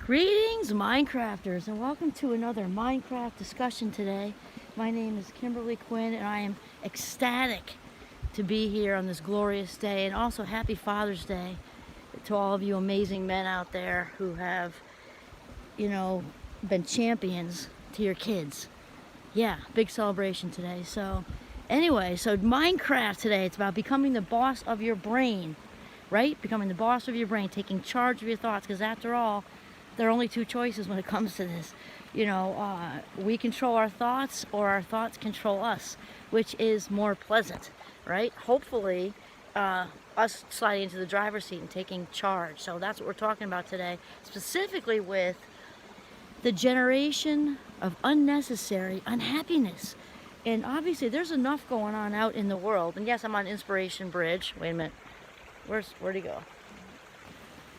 Greetings, Minecrafters, and welcome to another Minecraft discussion today. My name is Kimberly Quinn, and I am ecstatic to be here on this glorious day, and also happy Father's Day to all of you amazing men out there who have, been champions to your kids. Yeah, big celebration today. So Minecraft today, it's about becoming the boss of your brain, right? Becoming the boss of your brain, taking charge of your thoughts, because after all, there are only two choices when it comes to this. We control our thoughts, or our thoughts control us, which is more pleasant, right? Hopefully, us sliding into the driver's seat and taking charge. So that's what we're talking about today, specifically with the generation of unnecessary unhappiness. And obviously, there's enough going on out in the world. And yes, I'm on Inspiration Bridge. Wait a minute. Where'd he go?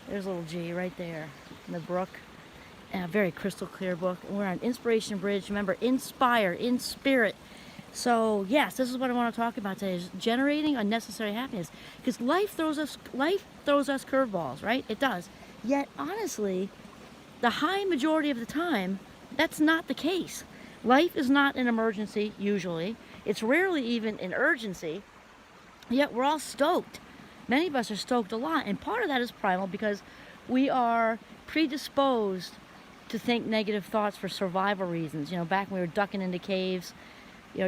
There's a little G right there in the brook. A very crystal clear book. And we're on Inspiration Bridge. Remember, inspire, in spirit. So yes, this is what I want to talk about today: is generating unnecessary happiness. Because life throws us curveballs, right? It does. Yet honestly, the high majority of the time, that's not the case. Life is not an emergency usually. It's rarely even an urgency. Yet we're all stoked. Many of us are stoked a lot, and part of that is primal because we are predisposed to think negative thoughts for survival reasons. Back when we were ducking into caves,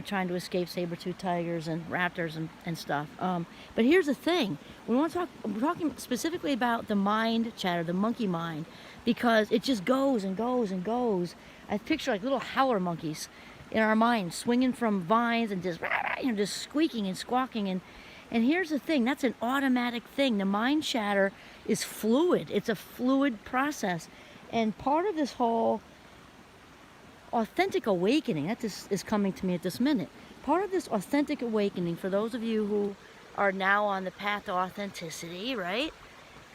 trying to escape saber-toothed tigers and raptors and stuff. But here's the thing: we're talking specifically about the mind chatter, the monkey mind, because it just goes and goes and goes. I picture like little howler monkeys in our minds, swinging from vines and just squeaking and squawking. And here's the thing: that's an automatic thing. The mind chatter is fluid. It's a fluid process. And part of this whole authentic awakening, that is coming to me at this minute. Part of this authentic awakening, for those of you who are now on the path to authenticity, right?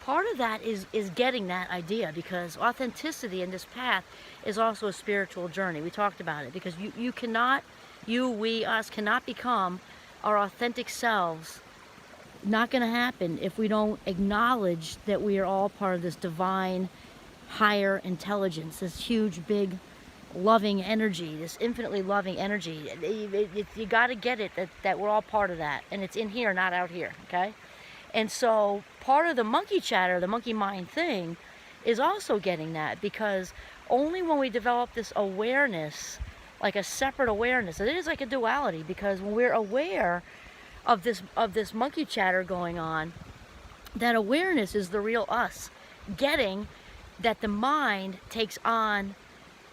Part of that is getting that idea, because authenticity in this path is also a spiritual journey. We talked about it, because we, us cannot become our authentic selves. Not going to happen if we don't acknowledge that we are all part of this divine, higher intelligence, this huge, big, loving energy, this infinitely loving energy. You got to get it that we're all part of that, and it's in here, not out here, okay? And so part of the monkey chatter, the monkey mind thing, is also getting that, because only when we develop this awareness, like a separate awareness, it is like a duality, because when we're aware of this monkey chatter going on, that awareness is the real us, getting that the mind takes on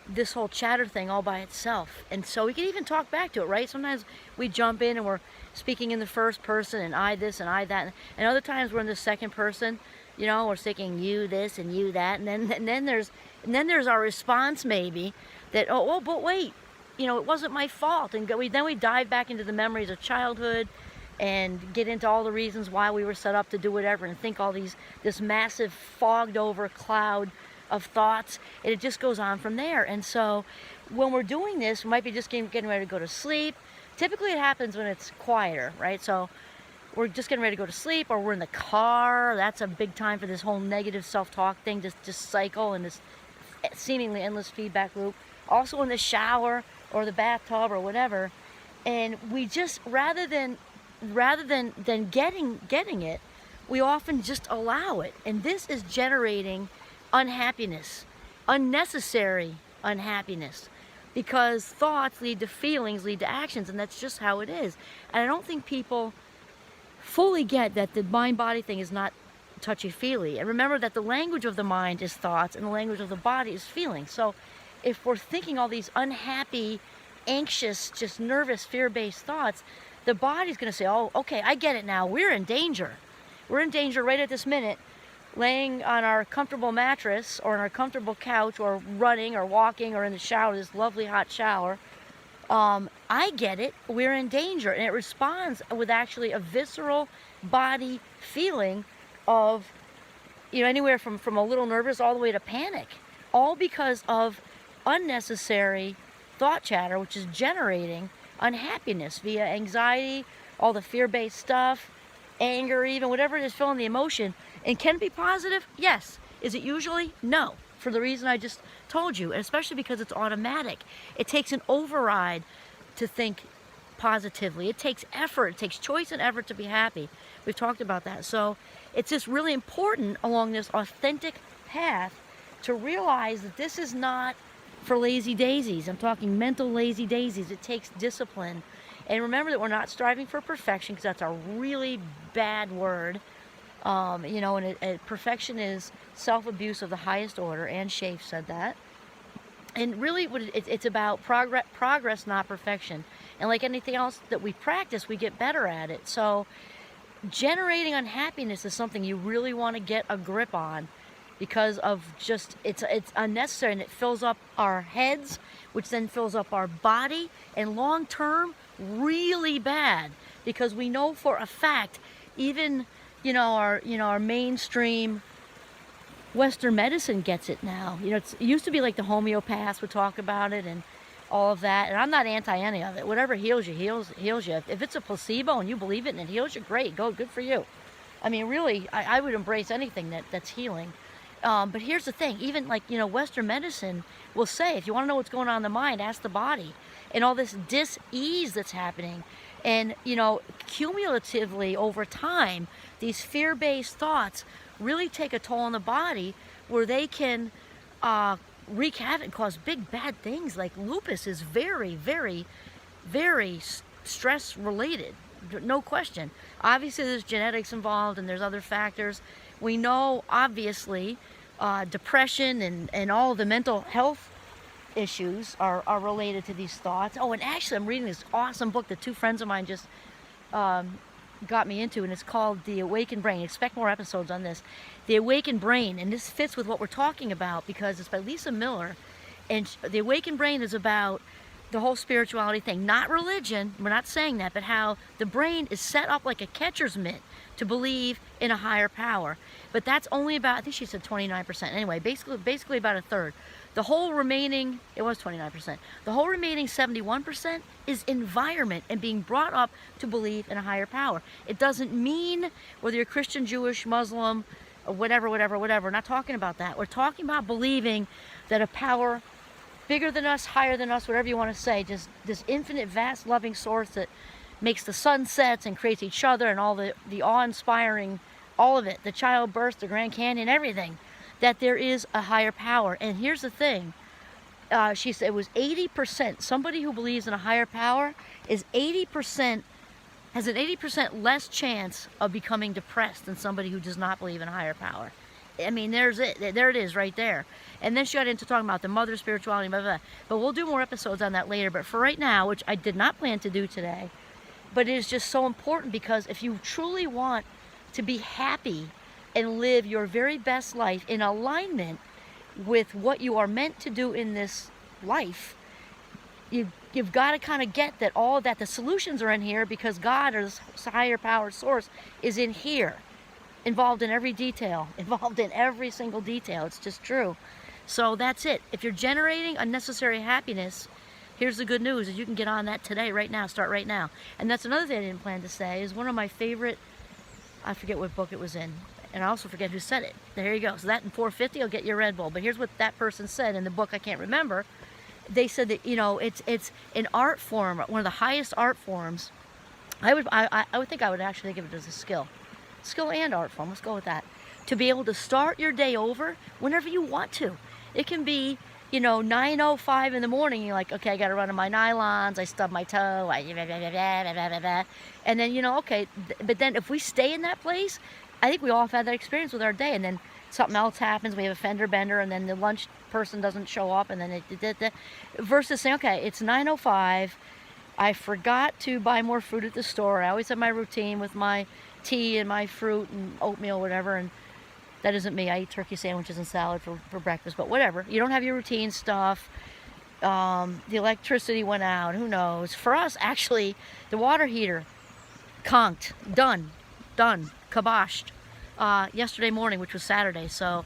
this whole chatter thing all by itself. And so we can even talk back to it, right? Sometimes we jump in and we're speaking in the first person, and I this and I that, and other times we're in the second person, we're saying you this and you that, and then there's our response, maybe, that but wait, it wasn't my fault, and then we dive back into the memories of childhood and get into all the reasons why we were set up to do whatever, and think all this massive fogged over cloud of thoughts, and it just goes on from there. And so when we're doing this, we might be just getting ready to go to sleep. Typically it happens when it's quieter, right? So we're just getting ready to go to sleep, or we're in the car. That's a big time for this whole negative self-talk thing, just cycle in this seemingly endless feedback loop. Also in the shower or the bathtub or whatever. And we just, rather than getting it, we often just allow it. And this is generating unhappiness, unnecessary unhappiness, because thoughts lead to feelings, lead to actions, and that's just how it is. And I don't think people fully get that the mind-body thing is not touchy-feely. And remember that the language of the mind is thoughts, and the language of the body is feelings. So if we're thinking all these unhappy, anxious, just nervous, fear-based thoughts, the body's going to say, oh, okay, I get it now. We're in danger. We're in danger right at this minute, laying on our comfortable mattress or on our comfortable couch, or running or walking or in the shower, this lovely hot shower. I get it. We're in danger. And it responds with actually a visceral body feeling of, anywhere from a little nervous all the way to panic, all because of unnecessary thought chatter, which is generating unhappiness via anxiety, all the fear-based stuff, anger, even whatever it is, feeling the emotion. And can it be positive? Yes. Is it usually? No. for the reason I just told you, and especially because it's automatic. It takes an override to think positively. It takes effort. It takes choice and effort to be happy. We've talked about that. So it's just really important along this authentic path to realize that this is not for lazy daisies. I'm talking mental lazy daisies. It takes discipline. And remember that we're not striving for perfection, because that's a really bad word. You know, and perfection is self-abuse of the highest order. Anne Schaaf said that. And really, it's about progress, not perfection. And like anything else that we practice, we get better at it. So generating unhappiness is something you really want to get a grip on, because of just, it's unnecessary, and it fills up our heads, which then fills up our body, and long term, really bad, because we know for a fact, even our mainstream Western medicine gets it now. You know, it used to be like the homeopaths would talk about it and all of that, and I'm not anti any of it. Whatever heals you, heals you. If it's a placebo and you believe it and it heals you, great, good for you. I mean, really, I would embrace anything that's healing. But here's the thing, even like, Western medicine will say, if you want to know what's going on in the mind, ask the body. And all this dis-ease that's happening. And, cumulatively over time, these fear-based thoughts really take a toll on the body, where they can wreak havoc and cause big bad things. Like lupus is very, very, very stress-related, no question. Obviously, there's genetics involved and there's other factors. We know, obviously, depression and all of the mental health issues are related to these thoughts. Oh, and actually, I'm reading this awesome book that two friends of mine just got me into, and it's called The Awakened Brain. Expect more episodes on this. The Awakened Brain, and this fits with what we're talking about because it's by Lisa Miller, and The Awakened Brain is about the whole spirituality thing, not religion, we're not saying that, but how the brain is set up like a catcher's mitt to believe in a higher power. But that's only about, I think she said 29%. Anyway, basically about a third. The whole remaining, it was 29%. The whole remaining 71% is environment and being brought up to believe in a higher power. It doesn't mean whether you're Christian, Jewish, Muslim, or whatever. We're not talking about that. We're talking about believing that a power bigger than us, higher than us, whatever you want to say, just this infinite, vast, loving source that makes the sunsets and creates each other and all the awe-inspiring, all of it, the childbirth, the Grand Canyon, everything, that there is a higher power. And here's the thing, she said it was 80%. Somebody who believes in a higher power is 80%, has an 80% less chance of becoming depressed than somebody who does not believe in a higher power. I mean, there it is right there. And then she got into talking about the mother spirituality, blah, blah, blah. But we'll do more episodes on that later. But for right now, which I did not plan to do today, but it is just so important, because if you truly want to be happy and live your very best life in alignment with what you are meant to do in this life, you've got to kind of get that all that the solutions are in here, because God, or this higher power source, is in here, involved in every detail, involved in every single detail. It's just true. So that's it. If you're generating unnecessary happiness, here's the good news, is you can get on that today, right now, start right now. And that's another thing I didn't plan to say, is one of my favorite, I forget what book it was in, and I also forget who said it. There you go. So that in 450 will get you a Red Bull. But here's what that person said in the book, I can't remember. They said that, it's an art form, one of the highest art forms. I would think I would actually think of it as a skill and art form. Let's go with that. To be able to start your day over whenever you want to. It can be, 9:05 in the morning. You're like, okay, I got to run on my nylons. I stub my toe. And then, okay. But then if we stay in that place, I think we all have had that experience with our day. And then something else happens. We have a fender bender, and then the lunch person doesn't show up. And then versus saying, okay, it's 9:05. I forgot to buy more fruit at the store. I always have my routine with my tea and my fruit and oatmeal, whatever, and that isn't me. I eat turkey sandwiches and salad for breakfast, but whatever. You don't have your routine stuff. The electricity went out. Who knows? For us, actually, the water heater conked. Done. Kiboshed. Yesterday morning, which was Saturday. So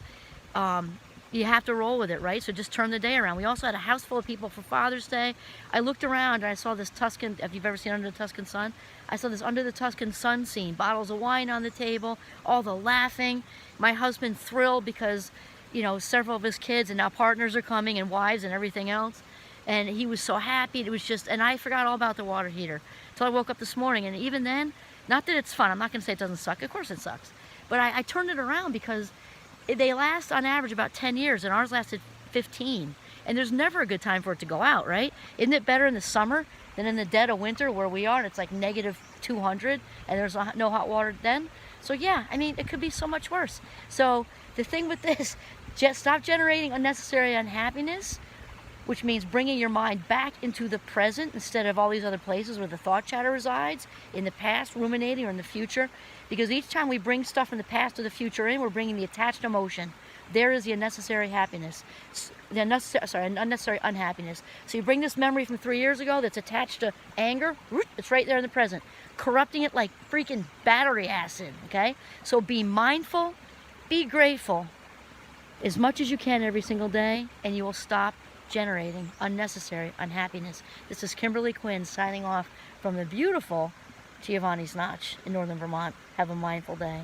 you have to roll with it, right? So just turn the day around. We also had a house full of people for Father's Day. I looked around and I saw this Tuscan, if you've ever seen Under the Tuscan Sun, I saw this Under the Tuscan Sun scene. Bottles of wine on the table, all the laughing. My husband thrilled because you know, several of his kids, and now partners are coming and wives and everything else. And he was so happy. It was just, and I forgot all about the water heater until I woke up this morning. And even then, not that it's fun, I'm not gonna say it doesn't suck, of course it sucks. But I turned it around because they last on average about 10 years and ours lasted 15. And there's never a good time for it to go out, right? Isn't it better in the summer than in the dead of winter where we are and it's like negative 200 and there's no hot water then? So yeah, I mean, it could be so much worse. So the thing with this, just stop generating unnecessary unhappiness, which means bringing your mind back into the present instead of all these other places where the thought chatter resides, in the past, ruminating, or in the future. Because each time we bring stuff from the past or the future in, we're bringing the attached emotion. There is the unnecessary happiness, unnecessary unhappiness. So you bring this memory from 3 years ago that's attached to anger, it's right there in the present, corrupting it like freaking battery acid, okay? So be mindful, be grateful as much as you can every single day, and you will stop generating unnecessary unhappiness. This is Kimberly Quinn signing off from the beautiful Giovanni's Notch in northern Vermont. Have a mindful day.